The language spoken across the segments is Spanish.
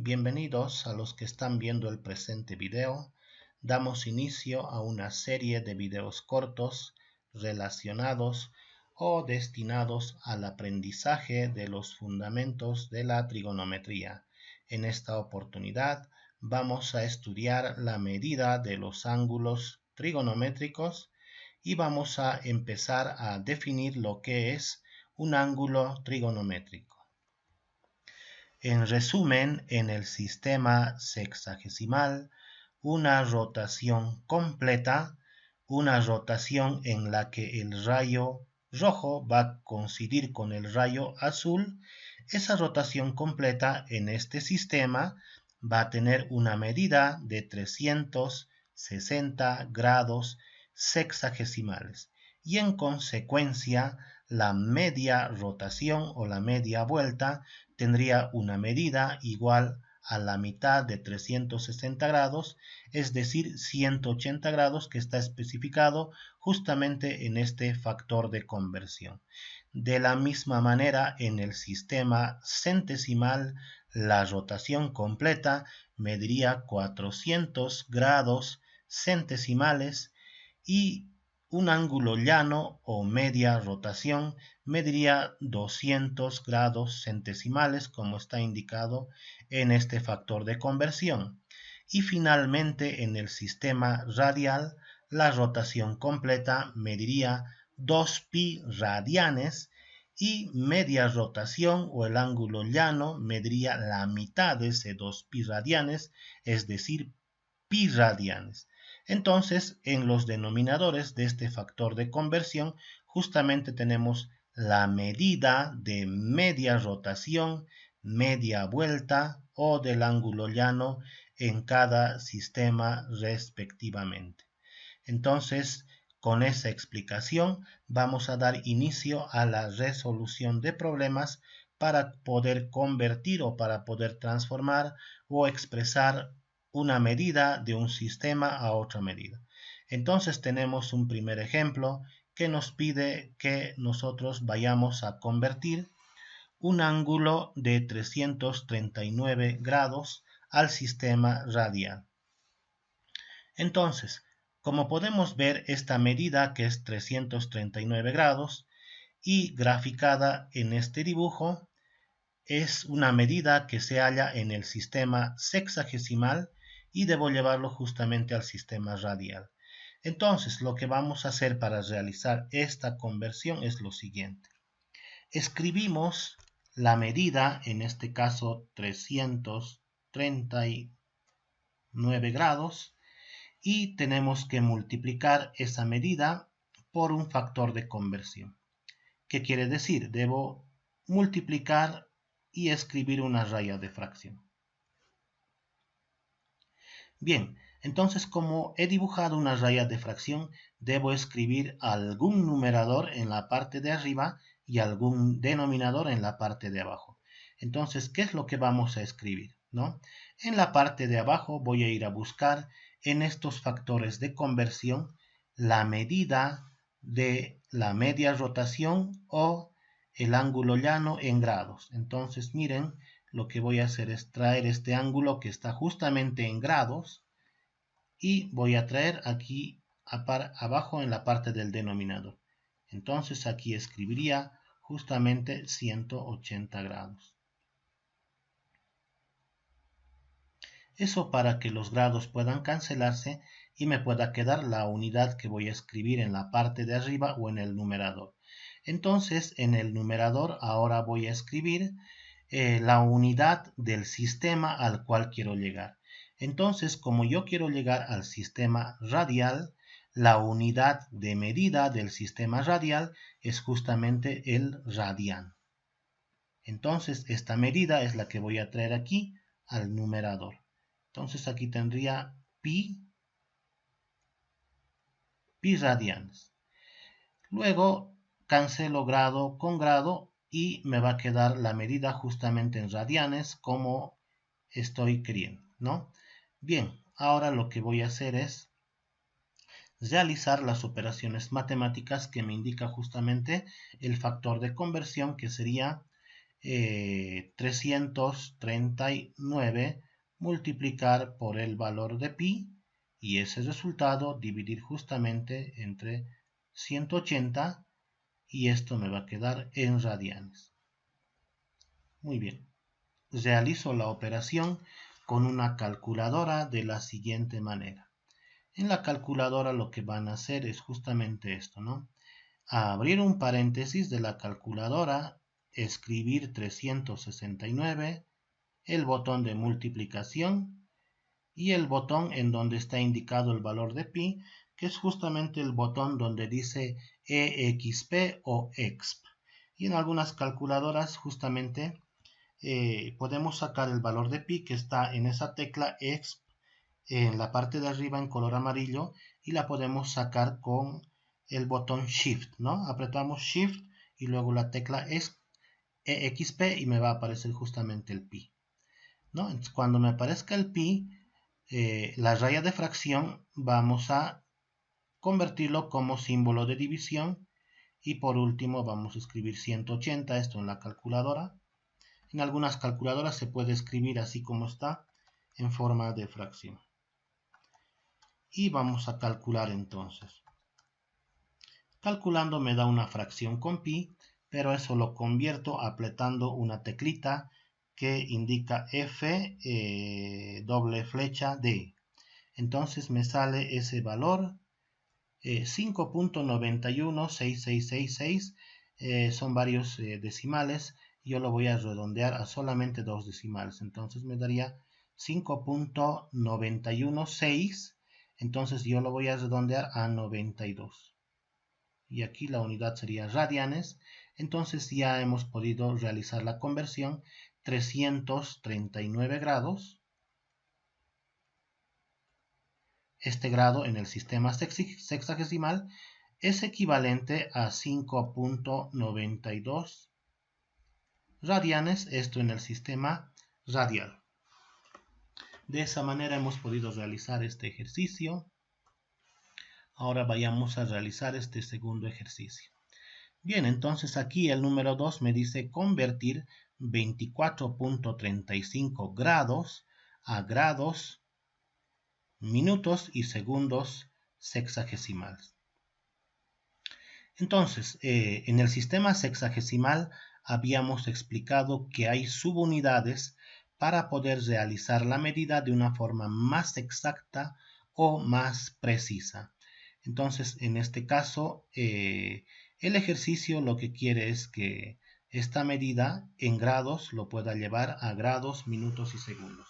Bienvenidos a los que están viendo el presente video. Damos inicio a una serie de videos cortos relacionados o destinados al aprendizaje de los fundamentos de la trigonometría. En esta oportunidad vamos a estudiar la medida de los ángulos trigonométricos y vamos a empezar a definir lo que es un ángulo trigonométrico. En resumen, en el sistema sexagesimal, una rotación completa, una rotación en la que el rayo rojo va a coincidir con el rayo azul, esa rotación completa en este sistema va a tener una medida de 360 grados sexagesimales y en consecuencia la media rotación o la media vuelta tendría una medida igual a la mitad de 360 grados, es decir, 180 grados que está especificado justamente en este factor de conversión. De la misma manera, en el sistema centesimal, la rotación completa mediría 400 grados centesimales y un ángulo llano o media rotación mediría 200 grados centesimales, como está indicado en este factor de conversión. Y finalmente, en el sistema radial, la rotación completa mediría 2pi radianes y media rotación o el ángulo llano mediría la mitad de ese 2pi radianes, es decir, pi radianes. Entonces, en los denominadores de este factor de conversión, justamente tenemos la medida de media rotación, media vuelta o del ángulo llano en cada sistema respectivamente. Entonces, con esa explicación, vamos a dar inicio a la resolución de problemas para poder convertir o para poder transformar o expresar una medida de un sistema a otra medida. Entonces tenemos un primer ejemplo que nos pide que nosotros vayamos a convertir un ángulo de 339 grados al sistema radial. Entonces, como podemos ver, esta medida que es 339 grados y graficada en este dibujo es una medida que se halla en el sistema sexagesimal y debo llevarlo justamente al sistema radial. Entonces, lo que vamos a hacer para realizar esta conversión es lo siguiente. Escribimos la medida, en este caso 339 grados, y tenemos que multiplicar esa medida por un factor de conversión. ¿Qué quiere decir? Debo multiplicar y escribir una raya de fracción. Bien, entonces como he dibujado una raya de fracción, debo escribir algún numerador en la parte de arriba y algún denominador en la parte de abajo. Entonces, ¿qué es lo que vamos a escribir? ¿No? En la parte de abajo voy a ir a buscar en estos factores de conversión la medida de la media rotación o el ángulo llano en grados. Entonces, miren, lo que voy a hacer es traer este ángulo que está justamente en grados y voy a traer aquí abajo en la parte del denominador. Entonces aquí escribiría justamente 180 grados. Eso para que los grados puedan cancelarse y me pueda quedar la unidad que voy a escribir en la parte de arriba o en el numerador. Entonces en el numerador ahora voy a escribir la unidad del sistema al cual quiero llegar. Entonces, como yo quiero llegar al sistema radial, la unidad de medida del sistema radial es justamente el radian. Entonces, esta medida es la que voy a traer aquí al numerador. Entonces, aquí tendría pi radianes. Luego, cancelo grado con grado y me va a quedar la medida justamente en radianes como estoy queriendo, ¿no? Bien, ahora lo que voy a hacer es realizar las operaciones matemáticas que me indica justamente el factor de conversión, que sería 339 multiplicar por el valor de pi y ese resultado dividir justamente entre 180 y esto me va a quedar en radianes. Muy bien, realizo la operación con una calculadora de la siguiente manera. En la calculadora lo que van a hacer es justamente esto, ¿no? Abrir un paréntesis de la calculadora, escribir 369, el botón de multiplicación y el botón en donde está indicado el valor de pi, que es justamente el botón donde dice EXP o EXP. Y en algunas calculadoras justamente podemos sacar el valor de pi que está en esa tecla EXP en la parte de arriba en color amarillo y la podemos sacar con el botón Shift, ¿no? Apretamos Shift y luego la tecla EXP y me va a aparecer justamente el pi, ¿no? Entonces, cuando me aparezca el pi, la raya de fracción vamos a convertirlo como símbolo de división y por último vamos a escribir 180, esto en la calculadora. En algunas calculadoras se puede escribir así como está en forma de fracción. Y vamos a calcular entonces. Calculando me da una fracción con pi, pero eso lo convierto apretando una teclita que indica F doble flecha D. Entonces me sale ese valor 5.916666, son varios decimales. Yo lo voy a redondear a solamente dos decimales. Entonces me daría 5.916. Entonces yo lo voy a redondear a 92. Y aquí la unidad sería radianes. Entonces ya hemos podido realizar la conversión. 339 grados. Este grado en el sistema sexagesimal es equivalente a 5.92 radianes, esto en el sistema radial. De esa manera hemos podido realizar este ejercicio. Ahora vayamos a realizar este segundo ejercicio. Bien, entonces aquí el número 2 me dice convertir 24.35 grados a grados, minutos y segundos sexagesimales. Entonces, en el sistema sexagesimal habíamos explicado que hay subunidades para poder realizar la medida de una forma más exacta o más precisa. Entonces, en este caso, el ejercicio lo que quiere es que esta medida en grados lo pueda llevar a grados, minutos y segundos.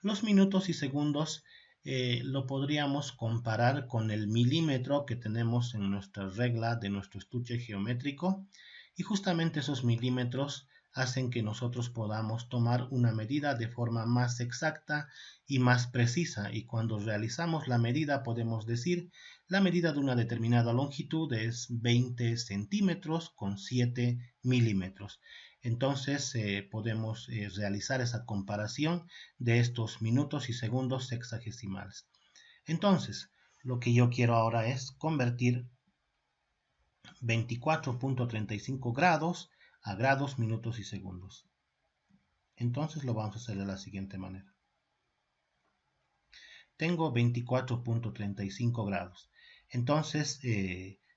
Los minutos y segundos lo podríamos comparar con el milímetro que tenemos en nuestra regla de nuestro estuche geométrico y justamente esos milímetros hacen que nosotros podamos tomar una medida de forma más exacta y más precisa, y cuando realizamos la medida podemos decir la medida de una determinada longitud es 20 centímetros con 7 milímetros. Entonces podemos realizar esa comparación de estos minutos y segundos sexagesimales. Entonces, lo que yo quiero ahora es convertir 24.35 grados a grados, minutos y segundos. Entonces lo vamos a hacer de la siguiente manera. Tengo 24.35 grados. Entonces,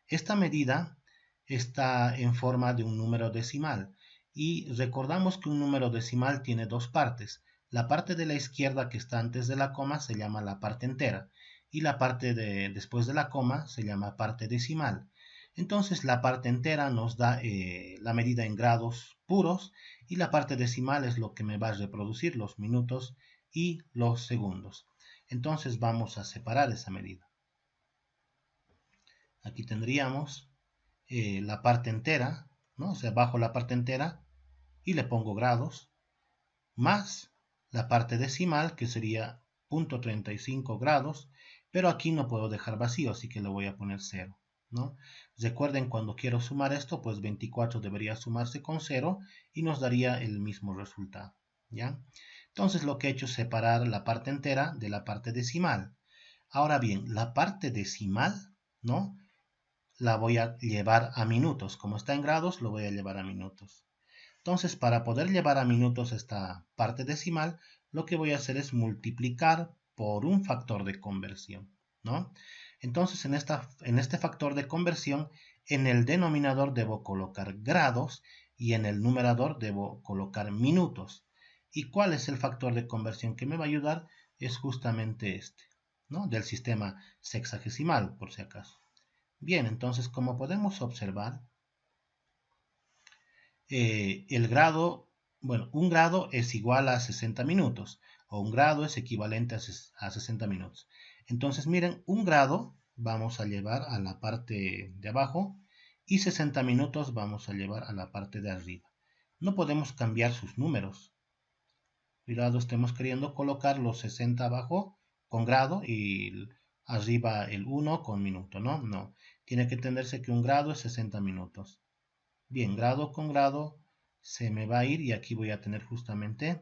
esta medida está en forma de un número decimal. Y recordamos que un número decimal tiene dos partes. La parte de la izquierda que está antes de la coma se llama la parte entera. Y la parte después de la coma se llama parte decimal. Entonces la parte entera nos da la medida en grados puros y la parte decimal es lo que me va a reproducir los minutos y los segundos. Entonces vamos a separar esa medida. Aquí tendríamos la parte entera, ¿no? O sea, bajo la parte entera y le pongo grados, más la parte decimal que sería 0.35 grados, pero aquí no puedo dejar vacío, así que le voy a poner 0. ¿No? Recuerden, cuando quiero sumar esto, pues 24 debería sumarse con 0 y nos daría el mismo resultado, ¿ya? Entonces lo que he hecho es separar la parte entera de la parte decimal. Ahora bien, la parte decimal, ¿no? la voy a llevar a minutos. Como está en grados, lo voy a llevar a minutos. Entonces, para poder llevar a minutos esta parte decimal, lo que voy a hacer es multiplicar por un factor de conversión, ¿no? Entonces, en este factor de conversión, en el denominador debo colocar grados y en el numerador debo colocar minutos. ¿Y cuál es el factor de conversión que me va a ayudar? Es justamente este, ¿no? Del sistema sexagesimal, por si acaso. Bien, entonces, como podemos observar, el grado, bueno, un grado es igual a 60 minutos, o un grado es equivalente a 60 minutos. Entonces, miren, un grado vamos a llevar a la parte de abajo y 60 minutos vamos a llevar a la parte de arriba. No podemos cambiar sus números. Cuidado, estemos queriendo colocar los 60 abajo con grado y arriba el 1 con minuto, ¿no? No, tiene que entenderse que un grado es 60 minutos. Bien, grado con grado se me va a ir y aquí voy a tener justamente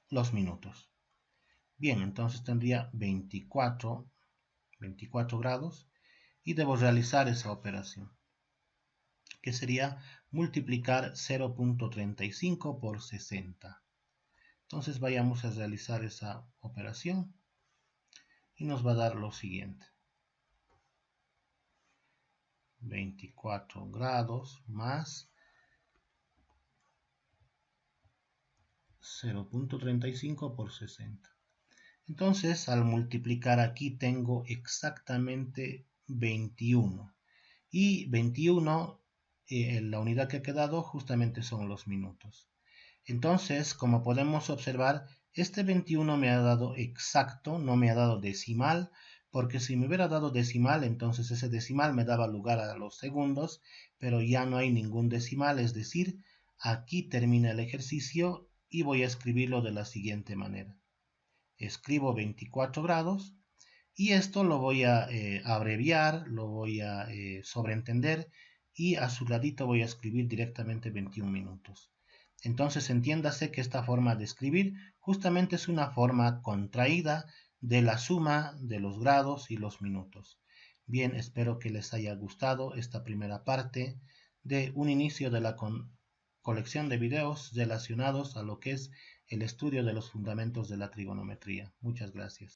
los minutos. Bien, entonces tendría 24 grados y debo realizar esa operación, que sería multiplicar 0.35 por 60. Entonces vayamos a realizar esa operación y nos va a dar lo siguiente. 24 grados más 0.35 por 60. Entonces, al multiplicar aquí tengo exactamente 21. Y 21, la unidad que ha quedado justamente son los minutos. Entonces, como podemos observar, este 21 me ha dado exacto, no me ha dado decimal, porque si me hubiera dado decimal, entonces ese decimal me daba lugar a los segundos, pero ya no hay ningún decimal, es decir, aquí termina el ejercicio y voy a escribirlo de la siguiente manera. Escribo 24 grados y esto lo voy a abreviar, lo voy a sobreentender y a su ladito voy a escribir directamente 21 minutos. Entonces entiéndase que esta forma de escribir justamente es una forma contraída de la suma de los grados y los minutos. Bien, espero que les haya gustado esta primera parte de un inicio de la colección de videos relacionados a lo que es el estudio de los fundamentos de la trigonometría. Muchas gracias.